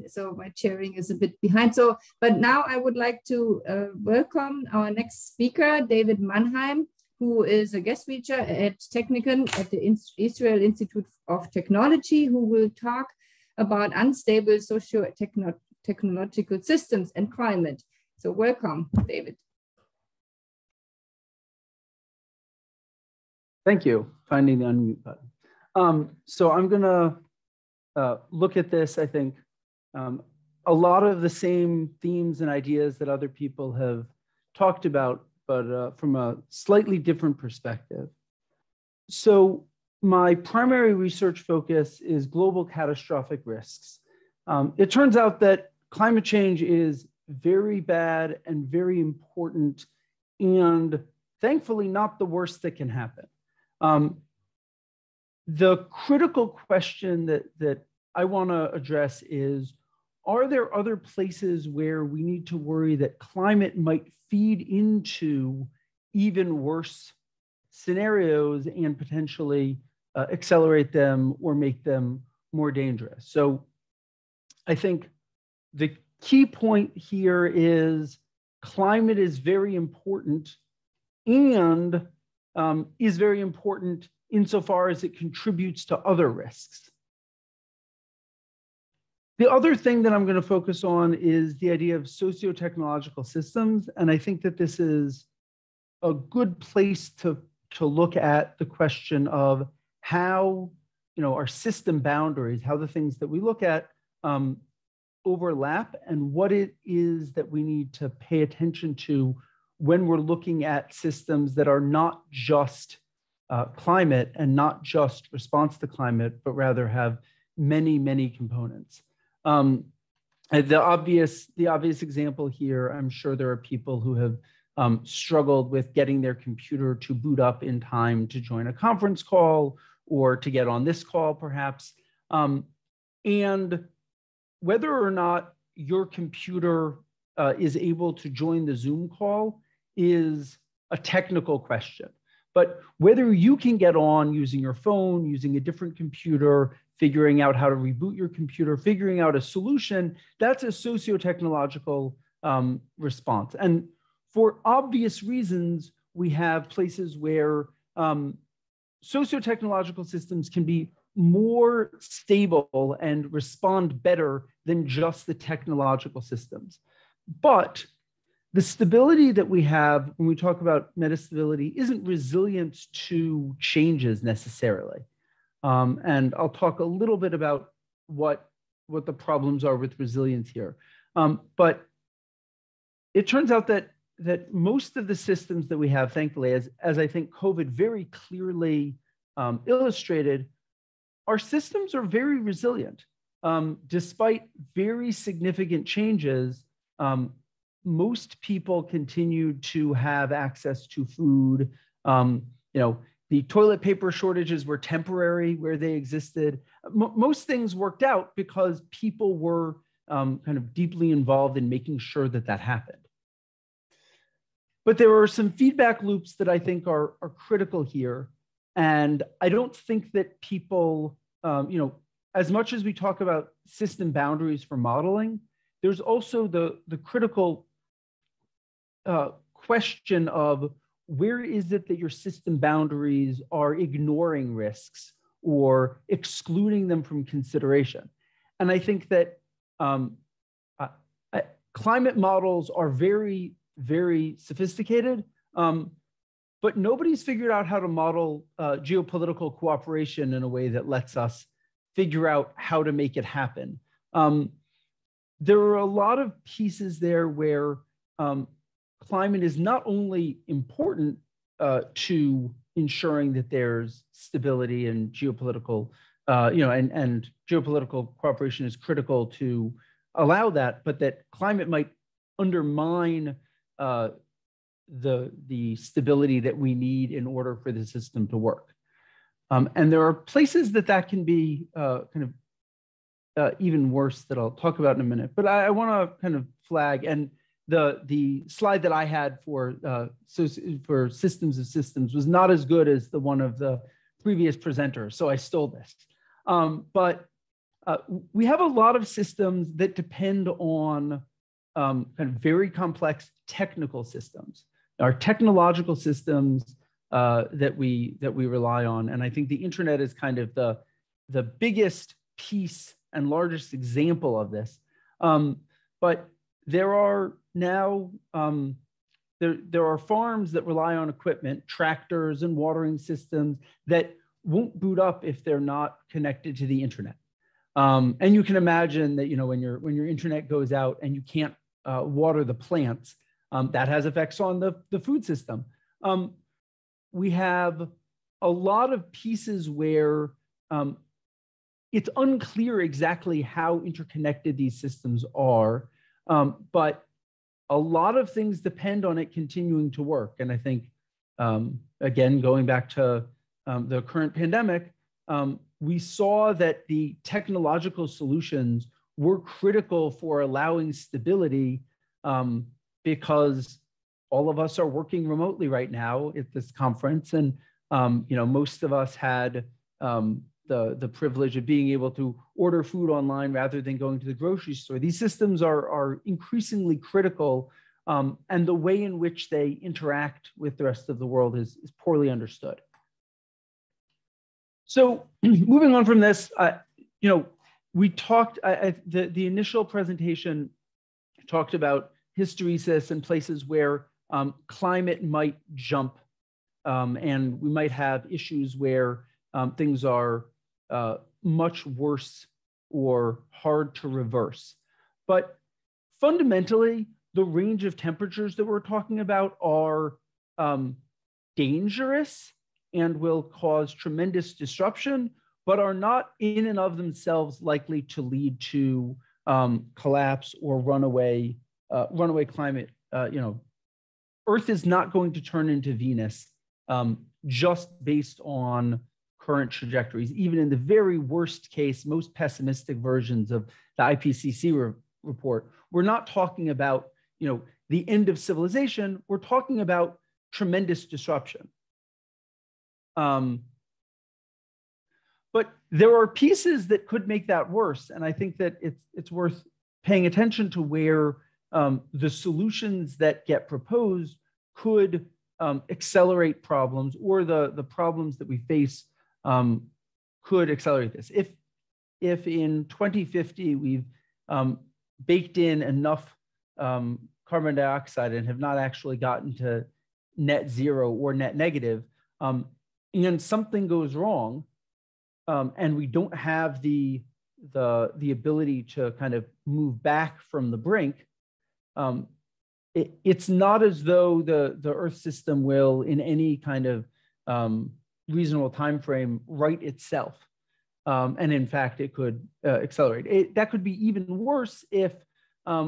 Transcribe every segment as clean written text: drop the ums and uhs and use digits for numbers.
So my chairing is a bit behind. But now I would like to welcome our next speaker, David Manheim, who is a guest speaker at Technical at the Israel Institute of Technology, who will talk about unstable socio-technological systems and climate. So welcome, David. Thank you. Finding the unmute button. So I'm going to look at this, I think, a lot of the same themes and ideas that other people have talked about, but from a slightly different perspective. So my primary research focus is global catastrophic risks. It turns out that climate change is very bad and very important, and thankfully not the worst that can happen. The critical question that I want to address is, are there other places where we need to worry that climate might feed into even worse scenarios and potentially accelerate them or make them more dangerous? So I think the key point here is climate is very important and is very important insofar as it contributes to other risks. The other thing that I'm going to focus on is the idea of socio-technological systems. And I think that this is a good place to look at the question of how, our system boundaries, how the things that we look at overlap, and what it is that we need to pay attention to when we're looking at systems that are not just climate and not just response to climate, but rather have many, many components. The obvious example here, I'm sure there are people who have struggled with getting their computer to boot up in time to join a conference call or to get on this call, perhaps. And whether or not your computer is able to join the Zoom call is a technical question. But whether you can get on using your phone, using a different computer, figuring out how to reboot your computer, figuring out a solution, that's a socio-technological response. And for obvious reasons, we have places where socio-technological systems can be more stable and respond better than just the technological systems. But the stability that we have when we talk about metastability isn't resilient to changes necessarily. And I'll talk a little bit about what the problems are with resilience here. But it turns out that most of the systems that we have, thankfully, as I think COVID very clearly illustrated, our systems are very resilient. Despite very significant changes, most people continue to have access to food. The toilet paper shortages were temporary where they existed. Most things worked out because people were kind of deeply involved in making sure that that happened. But there are some feedback loops that I think are critical here. And I don't think that people, as much as we talk about system boundaries for modeling, there's also the critical question of where is it that your system boundaries are ignoring risks or excluding them from consideration? And I think that climate models are very, very sophisticated, but nobody's figured out how to model geopolitical cooperation in a way that lets us figure out how to make it happen. There are a lot of pieces there where climate is not only important to ensuring that there's stability and geopolitical, and geopolitical cooperation is critical to allow that, but that climate might undermine the stability that we need in order for the system to work. And there are places that can be even worse that I'll talk about in a minute. But I want to kind of flag, and the slide that I had for systems of systems was not as good as the one of the previous presenters, so I stole this. But we have a lot of systems that depend on kind of very complex technical systems. Our technological systems that we rely on, and I think the internet is kind of the biggest piece and largest example of this. But there are now there are farms that rely on equipment, tractors and watering systems that won't boot up if they're not connected to the internet. And you can imagine that, you know, when your internet goes out and you can't water the plants, that has effects on the food system. We have a lot of pieces where it's unclear exactly how interconnected these systems are, but a lot of things depend on it continuing to work. And I think, again, going back to the current pandemic, we saw that the technological solutions were critical for allowing stability, because all of us are working remotely right now at this conference. And you know, most of us had the privilege of being able to order food online rather than going to the grocery store. These systems are increasingly critical, and the way in which they interact with the rest of the world is poorly understood. So moving on from this, you know, we talked, the initial presentation talked about hysteresis and places where climate might jump, and we might have issues where things are much worse or hard to reverse. But fundamentally, the range of temperatures that we're talking about are dangerous and will cause tremendous disruption, but are not in and of themselves likely to lead to collapse or runaway climate. You know, Earth is not going to turn into Venus just based on current trajectories. Even in the very worst case, most pessimistic versions of the IPCC report, we're not talking about, you know, the end of civilization. We're talking about tremendous disruption. But there are pieces that could make that worse, and I think that it's worth paying attention to where the solutions that get proposed could accelerate problems, or the problems that we face could accelerate this. If in 2050 we've baked in enough carbon dioxide and have not actually gotten to net zero or net negative, and something goes wrong, and we don't have the ability to kind of move back from the brink, it's not as though the Earth system will, in any kind of reasonable time frame, right itself. And in fact, it could accelerate. That could be even worse if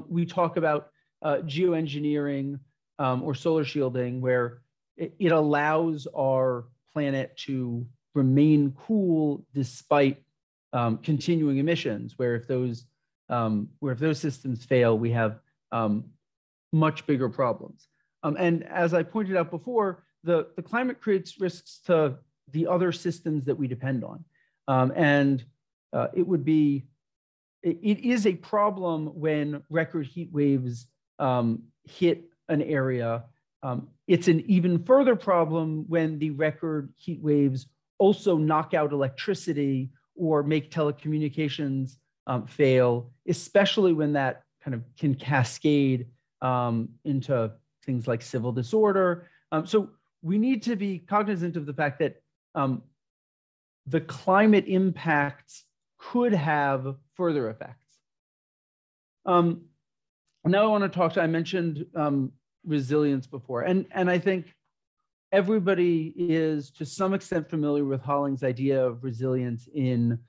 we talk about geoengineering or solar shielding, where it allows our planet to remain cool despite continuing emissions, where if those systems fail, we have much bigger problems. And as I pointed out before, the climate creates risks to the other systems that we depend on. And it is a problem when record heat waves hit an area. It's an even further problem when the record heat waves also knock out electricity or make telecommunications fail, especially when that kind of can cascade into things like civil disorder. So we need to be cognizant of the fact that the climate impacts could have further effects. Now I want to talk to, I mentioned resilience before, and I think everybody is to some extent familiar with Holling's idea of resilience in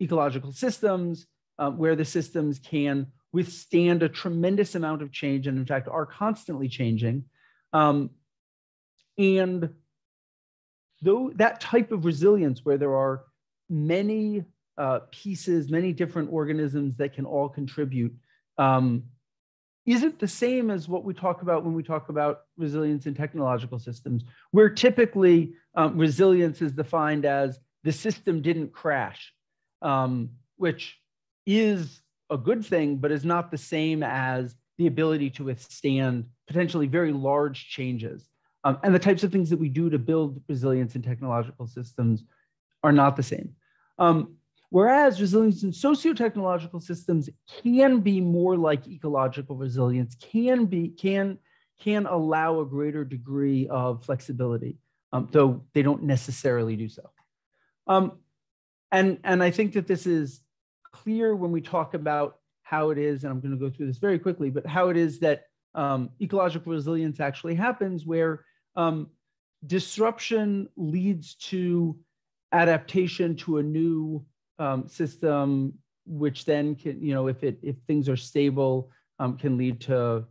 ecological systems, where the systems can withstand a tremendous amount of change, and in fact are constantly changing. And though that type of resilience, where there are many pieces, many different organisms that can all contribute, isn't the same as what we talk about when we talk about resilience in technological systems, where typically resilience is defined as the system didn't crash, which is a good thing, but is not the same as the ability to withstand potentially very large changes. And the types of things that we do to build resilience in technological systems are not the same. Whereas resilience in socio-technological systems can be more like ecological resilience, can allow a greater degree of flexibility, though they don't necessarily do so. And I think that this is clear when we talk about how it is, and I'm going to go through this very quickly, but how it is that ecological resilience actually happens, where disruption leads to adaptation to a new system, which then can, if things are stable, can lead to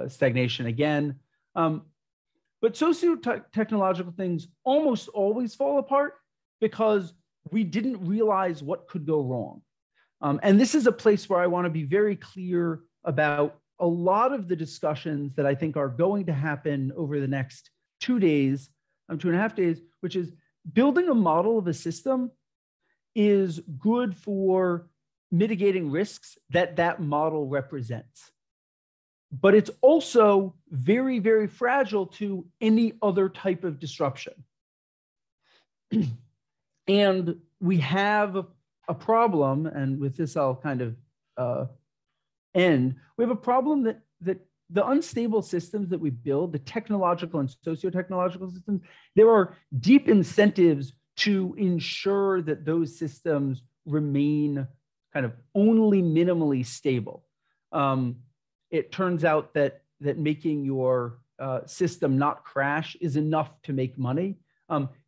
stagnation again. But socio-technological things almost always fall apart because we didn't realize what could go wrong. And this is a place where I want to be very clear about a lot of the discussions that I think are going to happen over the next 2 days, 2.5 days, which is building a model of a system is good for mitigating risks that model represents. But it's also very, very fragile to any other type of disruption. And we have a problem, and with this I'll kind of end. We have a problem that the unstable systems that we build, the technological and socio-technological systems, there are deep incentives to ensure that those systems remain kind of only minimally stable. It turns out that making your system not crash is enough to make money.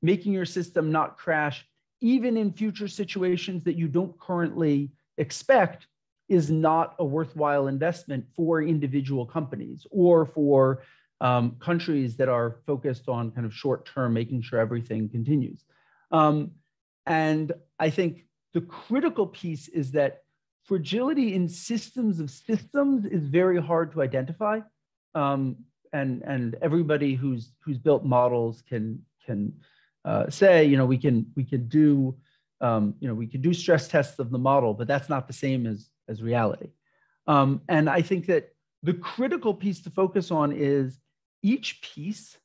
Making your system not crash, even in future situations that you don't currently expect, is not a worthwhile investment for individual companies or for countries that are focused on kind of short-term, making sure everything continues. And I think the critical piece is that fragility in systems of systems is very hard to identify. And everybody who's built models can say, we can do stress tests of the model, but that's not the same as reality. And I think that the critical piece to focus on is each piece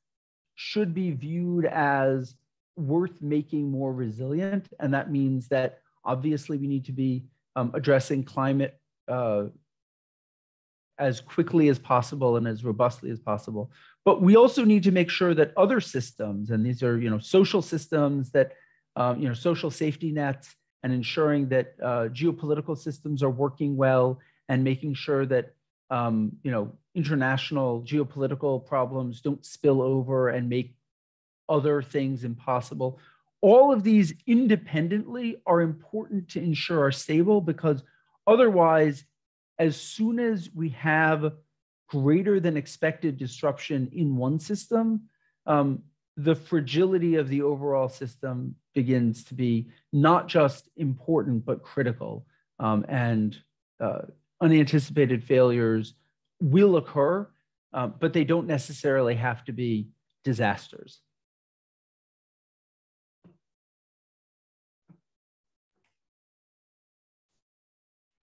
should be viewed as worth making more resilient. And that means that obviously we need to be addressing climate as quickly as possible and as robustly as possible. But we also need to make sure that other systems, and these are social systems, that social safety nets, and ensuring that geopolitical systems are working well, and making sure that international geopolitical problems don't spill over and make other things impossible. All of these independently are important to ensure are stable, because otherwise, as soon as we have greater than expected disruption in one system, the fragility of the overall system begins to be not just important, but critical. And unanticipated failures will occur, but they don't necessarily have to be disasters.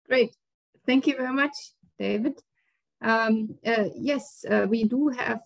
Great. Thank you very much, David. Yes, we do have